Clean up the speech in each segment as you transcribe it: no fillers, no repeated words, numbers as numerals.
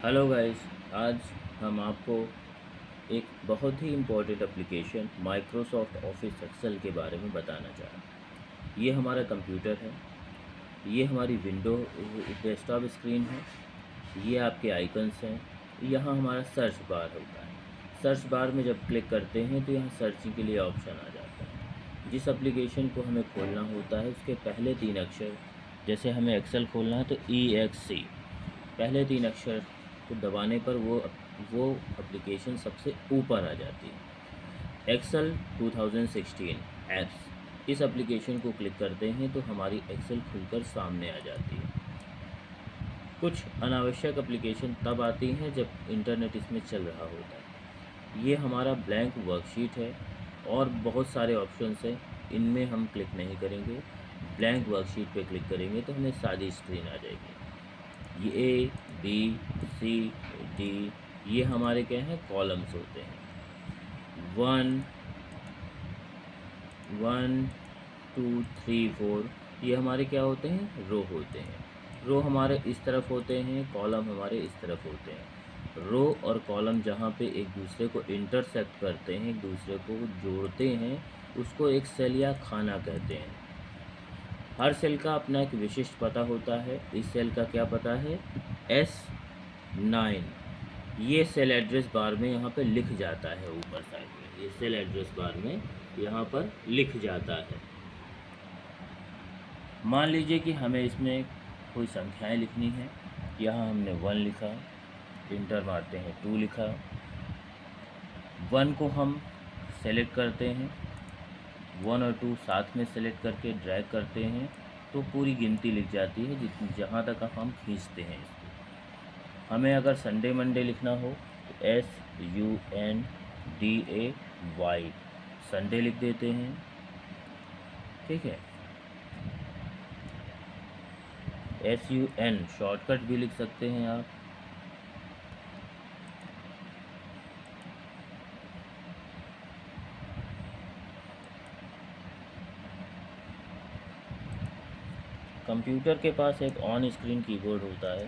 Hello guys. आज हम आपको एक बहुत ही important application Microsoft Office Excel के बारे में बताना चाह रहे हैं। ये हमारा कंप्यूटर है, ये हमारी विंडो डेस्कटॉप स्क्रीन है, ये आपके आइकन्स हैं। यहाँ हमारा सर्च बार होता है। सर्च बार में जब क्लिक करते हैं तो यहाँ सर्चिंग के लिए ऑप्शन आ जाता है। जिस एप्लीकेशन को हमें खोलना होता है उसके पहले 3 अक्षर, जैसे हमें एक्सेल खोलना है तो EXC पहले 3 अक्षर को दबाने पर वो एप्लीकेशन सबसे ऊपर आ जाती है। एक्सेल 2016 एप्स, इस एप्लीकेशन को क्लिक करते हैं तो हमारी एक्सेल खुलकर सामने आ जाती है। कुछ अनावश्यक एप्लीकेशन तब आती हैं जब इंटरनेट इसमें चल रहा होता है। ये हमारा ब्लैंक वर्कशीट है और बहुत सारे ऑप्शंस हैं, इनमें हम क्लिक नहीं करेंगे। ब्लैंक वर्कशीट पे क्लिक करेंगे तो हमें सादी स्क्रीन आ जाएगी। ये A, B, C, D ये हमारे क्या हैं, कॉलम्स होते हैं। 1, 2, 3, 4 ये हमारे क्या होते हैं, रो होते हैं। रो हमारे इस तरफ होते हैं, कॉलम हमारे इस तरफ होते हैं। रो और कॉलम जहाँ पे एक दूसरे को इंटरसेक्ट करते हैं, एक दूसरे को जोड़ते हैं, उसको एक सेल या खाना कहते हैं। हर सेल का अपना एक विशिष्ट पता होता है। इस सेल का क्या पता है, S9। ये सेल एड्रेस बार में यहाँ पे लिख जाता है, ऊपर साइड में ये सेल एड्रेस बार में यहाँ पर लिख जाता है। मान लीजिए कि हमें इसमें कोई संख्याएं लिखनी है। यहाँ हमने 1 लिखा, इंटर मारते हैं, 2 लिखा। 1 को हम सेलेक्ट करते हैं, 1 और 2 साथ में सेलेक्ट करके ड्रैग करते हैं तो पूरी गिनती लिख जाती है जितनी जहाँ तक हम खींचते हैं इसको। हमें अगर संडे मंडे लिखना हो तो SUNDAY संडे लिख देते हैं, ठीक है। SUN शॉर्टकट भी लिख सकते हैं आप। कंप्यूटर के पास एक ऑन स्क्रीन कीबोर्ड होता है।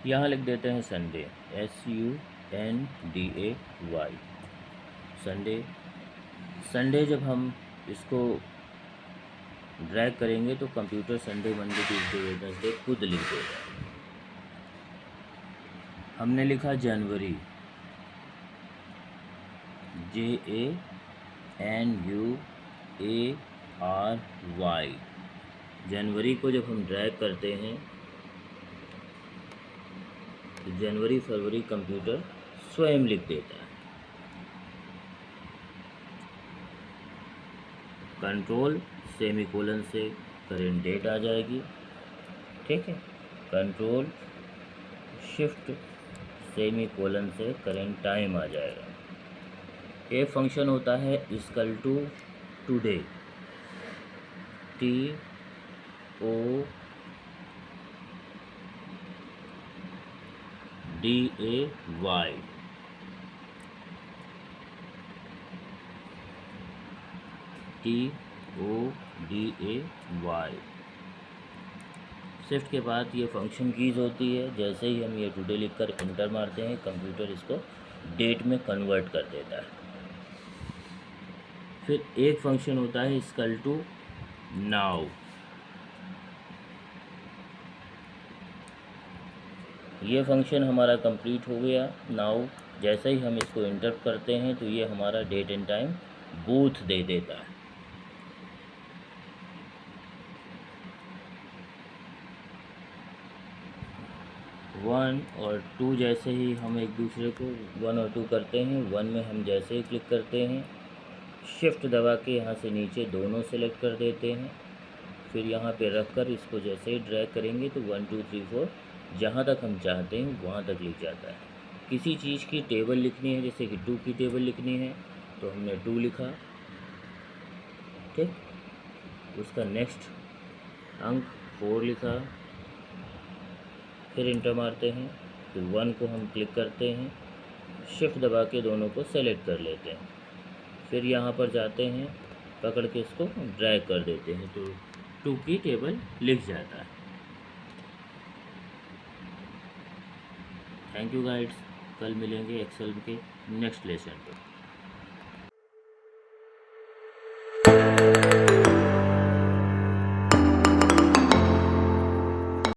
यहाँ लिख देते हैं संडे, SUNDAY संडे। संडे जब हम इसको ड्रैग करेंगे तो computer Sunday Monday Tuesday Wednesday खुद लिख देगा। हमने लिखा जनवरी, JANUARY। जनवरी को जब हम ड्रैग करते हैं तो जनवरी फरवरी कंप्यूटर स्वयं लिख देता है। कंट्रोल सेमीकोलन से करेंट डेट आ जाएगी, ठीक है। कंट्रोल शिफ्ट सेमीकोलन से करेंट टाइम आ जाएगा। एक फंक्शन होता है equal to today, TODAY। TODAY shift के बाद ये फंक्शन कीज़ होती है। जैसे ही हम ये टुडे लिखकर इंटर मारते हैं कंप्यूटर इसको डेट में कन्वर्ट कर देता है। फिर एक फंक्शन होता है इक्वल टू नाउ। ये फंक्शन हमारा कंप्लीट हो गया। नाउ जैसे ही हम इसको इंटर करते हैं तो ये हमारा डेट एंड टाइम बोथ दे देता है। वन और टू जैसे ही हम एक दूसरे को 1 और 2 करते हैं, 1 में हम जैसे ही क्लिक करते हैं, शिफ्ट दबा के यहाँ से नीचे दोनों सेलेक्ट कर देते हैं। फिर यहाँ पे रख कर इसको जैसे ही ड्रैग करेंगे तो 1 2 3 4 जहाँ तक हम चाहते हैं वहाँ तक लिख जाता है। किसी चीज़ की टेबल लिखनी है, जैसे कि 2 की टेबल लिखनी है तो हमने 2 लिखा, ठीक। उसका नेक्स्ट अंक 4 लिखा, फिर इंटर मारते हैं, फिर 1 को हम क्लिक करते हैं, शिफ्ट दबा के दोनों को सेलेक्ट कर लेते हैं, फिर यहाँ पर जाते हैं, पकड़ के इसको ड्रैग कर देते हैं तो 2 की टेबल लिख जाता है। थैंक यू गाइड्स, कल मिलेंगे एक्सेल के नेक्स्ट लेसन पे।